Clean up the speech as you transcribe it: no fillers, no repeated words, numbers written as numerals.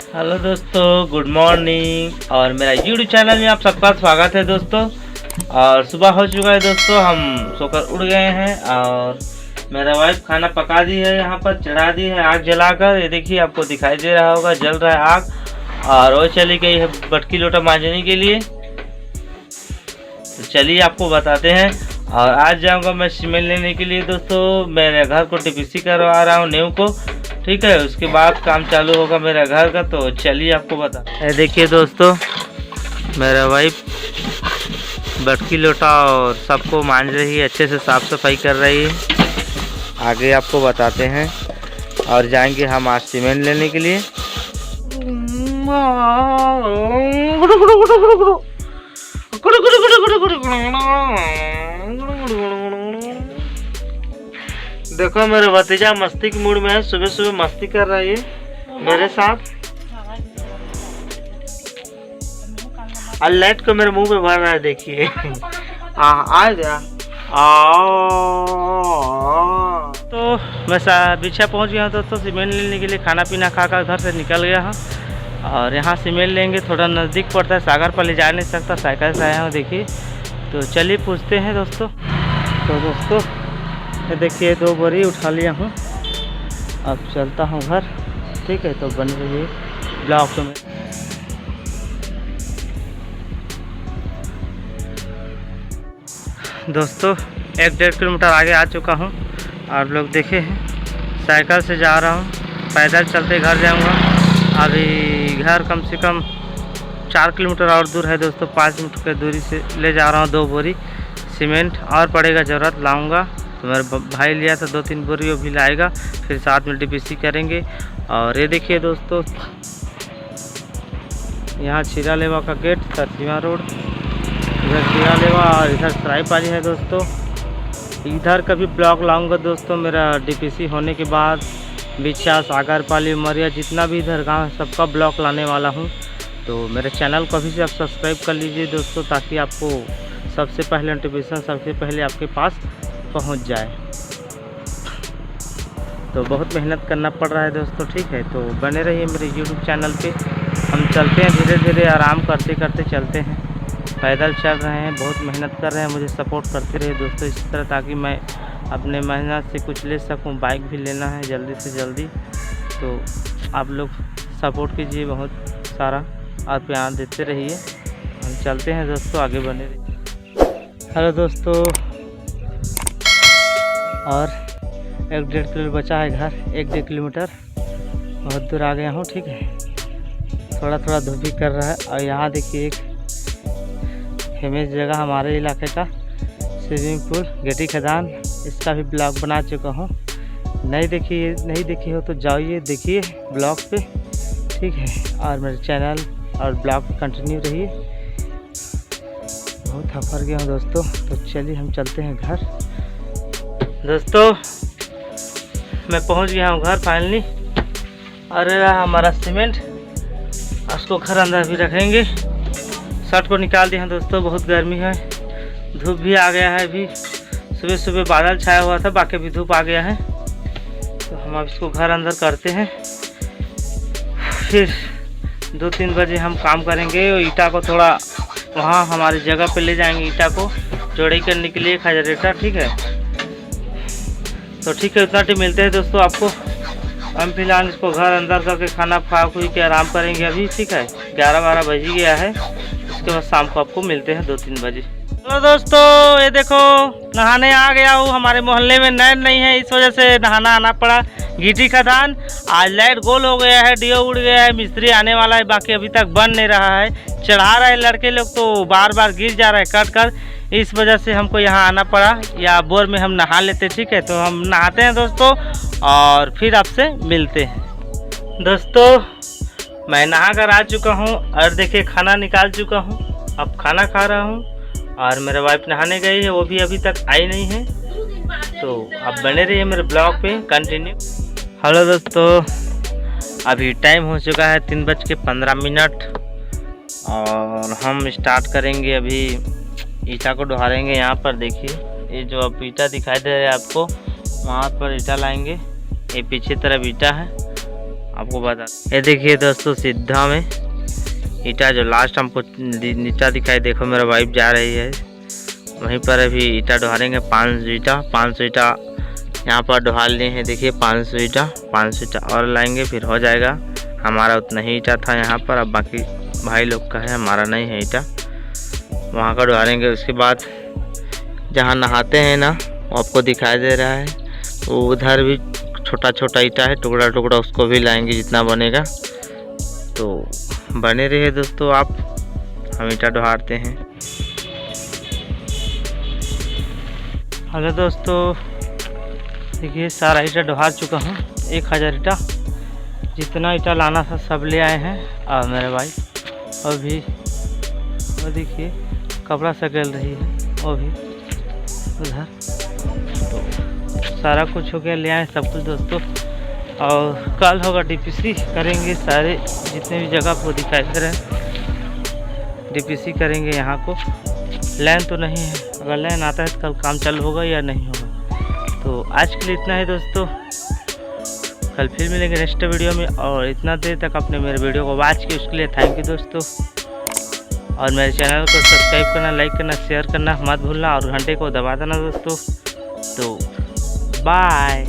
Hello दोस्तों, good morning. और मेरा यूट्यूब चैनल में आप सबका स्वागत है दोस्तों। और सुबह हो चुका है दोस्तों, हम सोकर उठ गए हैं और मेरा वाइफ खाना पका दी है, यहाँ पर चढ़ा दी है आग जलाकर। ये देखिए, आपको दिखाई दे रहा होगा जल रहा है आग। और वो चली गई है बटकी लोटा मांजने के लिए। तो चलिए आपको बताते हैं। और आज जाऊँगा मैं सीमेंट लेने के लिए दोस्तों। मेरे घर को टीपीसी करवा रहा हूँ, नींव को, ठीक है। उसके बाद काम चालू होगा मेरा घर का। तो चलिए आपको बता, देखिए दोस्तों, मेरा वाइफ बटकी लोटा और सबको मांज रही है, अच्छे से साफ सफाई कर रही है। आगे आपको बताते हैं। और जाएंगे हम आज सीमेंट लेने के लिए। देखो, मेरे भतीजा मस्ती के मूड में है, सुबह सुबह मस्ती कर रहा है मेरे साथ। लाइट को मेरे मुंह पे भर रहा है, देखिए। आ गया। तो मैं पीछे पहुंच गया हूँ दोस्तों सीमेंट लेने के लिए। खाना पीना खाकर घर से निकल गया हूँ। और यहाँ सीमेंट लेंगे, थोड़ा नज़दीक पड़ता है, सागर पर ले जा नहीं सकता, साइकिल से आया हूँ, देखिए। तो चलिए पूछते हैं दोस्तों। तो दोस्तों ये देखिए, 2 बोरी उठा लिया हूँ। अब चलता हूँ घर, ठीक है। तो बन रही है ब्लॉक में। दोस्तों 1-1.5 किलोमीटर आगे आ चुका हूँ। आप लोग देखे हैं, साइकिल से जा रहा हूँ, पैदल चलते घर जाऊँगा। अभी घर कम से कम 4 किलोमीटर और दूर है दोस्तों। 5 मिनट की दूरी से ले जा रहा हूँ 2 बोरी सीमेंट। और पड़ेगा ज़रूरत, लाऊंगा। तो मेरे भाई लिया था 2-3 बोरी, वो भी लाएगा। फिर साथ में टीपीसी करेंगे। और ये देखिए दोस्तों, यहाँ छिरा लेवा का गेट, सरसीमा रोड, इधर छिरा लेवा और इधर सरायपाली है दोस्तों। इधर का भी ब्लॉक लाऊंगा दोस्तों मेरा डीपीसी होने के बाद। बिछा, सागरपाली, उमरिया, जितना भी इधर गाँव है, सबका ब्लॉक लाने वाला हूँ। तो मेरे चैनल को अभी से आप सब्सक्राइब कर लीजिए दोस्तों, ताकि आपको सबसे पहले नोटिफिकेशन सबसे पहले आपके पास पहुंच जाए। तो बहुत मेहनत करना पड़ रहा है दोस्तों, ठीक है। तो बने रहिए मेरे यूट्यूब चैनल पे। हम चलते हैं धीरे धीरे, आराम करते करते चलते हैं। पैदल चल रहे हैं, बहुत मेहनत कर रहे हैं। मुझे सपोर्ट करते रहिए दोस्तों इसी तरह, ताकि मैं अपने मेहनत से कुछ ले सकूं। बाइक भी लेना है जल्दी से जल्दी। तो आप लोग सपोर्ट कीजिए बहुत सारा और प्यार देते रहिए। हम चलते हैं दोस्तों, आगे बने रहिए। हेलो दोस्तों, और 1-1.5 किलोमीटर बचा है घर, 1-1.5 किलोमीटर। बहुत दूर आ गया हूँ, ठीक है। थोड़ा थोड़ा धूप भी कर रहा है। और यहाँ देखिए, एक फेमस जगह हमारे इलाके का स्विमिंग पूल, गेटी खदान, इसका भी ब्लॉग बना चुका हूँ। नहीं देखी हो तो जाइए, देखिए ब्लॉग पे, ठीक है। और मेरे चैनल और ब्लॉग पे कंटिन्यू रहिए। बहुत थक गया हूँ दोस्तों। तो चलिए हम चलते हैं घर। दोस्तों मैं पहुंच गया हूं घर फाइनली। और हमारा सीमेंट, उसको घर अंदर भी रखेंगे। शर्ट को निकाल दिया दोस्तों, बहुत गर्मी है, धूप भी आ गया है। अभी सुबह सुबह बादल छाया हुआ था, बाकी भी धूप आ गया है। तो हम अब इसको घर अंदर करते हैं, फिर 2-3 बजे हम काम करेंगे। ईटा को थोड़ा वहाँ हमारी जगह पे ले जाएंगे, ईटा को जोड़ाई करने के लिए, खजरेटा, ठीक है। तो ठीक है, उतना टाइम मिलते हैं दोस्तों आपको। हम फिलहाल इसको घर अंदर करके खाना खा के आराम करेंगे अभी, ठीक है। 11-12 बज ही गया है। उसके बाद शाम को आपको मिलते हैं 2-3 बजे। तो दोस्तों ये देखो, नहाने आ गया हूँ। हमारे मोहल्ले में नैन नहीं है, इस वजह से नहाना आना पड़ा। गीटी खदान, आज लाइट गोल हो गया है, डीओ उड़ गया है, मिस्त्री आने वाला है, बाकी अभी तक बन नहीं रहा है। चढ़ा रहे लड़के लोग, तो बार बार गिर जा रहा है कट कर। इस वजह से हमको यहाँ आना पड़ा, या बोर में हम नहा लेते, ठीक है। तो हम नहाते हैं दोस्तों, और फिर आपसे मिलते हैं। दोस्तों मैं नहा कर आ चुका हूँ, और देखिए खाना निकाल चुका हूँ। अब खाना खा रहा हूँ। और मेरे वाइफ नहाने गई है, वो भी अभी तक आई नहीं है। तो अब बने रहिए मेरे ब्लॉग पे कंटिन्यू। हेलो दोस्तों, अभी टाइम हो चुका है 3:15। और हम स्टार्ट करेंगे अभी, ईटा को ढालेंगे। यहाँ पर देखिए, ये जो अब ईटा दिखाई दे रहा है आपको, वहाँ पर ईटा लाएंगे। ये पीछे तरफ ईटा है। आपको बता। ये देखिए दोस्तों, सीधा में ईटा जो लास्ट हमको नीचा दिखाई, देखो मेरा वाइफ जा रही है वहीं पर। अभी ईटा ढोहारेंगे 500 ईटा यहाँ पर ढोहार लिए हैं। देखिए 500 ईटा और लाएंगे, फिर हो जाएगा। हमारा उतना ही ईटा था यहाँ पर, अब बाकी भाई लोग का है, हमारा नहीं है ईटा। वहाँ का ढोहारेंगे। उसके बाद जहाँ नहाते हैं ना, वो आपको दिखाई दे रहा है, वो उधर भी छोटा छोटा ईटा है, टुकड़ा टुकड़ा, उसको भी लाएंगे जितना बनेगा। तो बने रहिए दोस्तों आप, हम ईटा ढोहारते हैं। हेलो दोस्तों, देखिए सारा ईटा ढोहार चुका हूँ। 1000 ईटा, जितना ईटा लाना था सब ले आए हैं। और मेरे भाई अभी वो देखिए कपड़ा सकेल रही है, वो भी उधर। तो सारा कुछ हो गया, ले आए सब कुछ दोस्तों। और कल होगा डीपीसी करेंगे, सारे जितने भी जगह को दिखाई दे रहे हैं डीपीसी करेंगे। यहाँ को लाइन तो नहीं है, अगर लाइन आता है तो कल काम चालू होगा या नहीं होगा। तो आज के लिए इतना है दोस्तों, कल फिर मिलेंगे नेक्स्ट वीडियो में। और इतना देर तक आपने मेरे वीडियो को वॉच किया उसके लिए थैंक यू दोस्तों। और मेरे चैनल को सब्सक्राइब करना, लाइक करना, शेयर करना मत भूलना, और घंटे को दबा देना दोस्तों। तो बाय।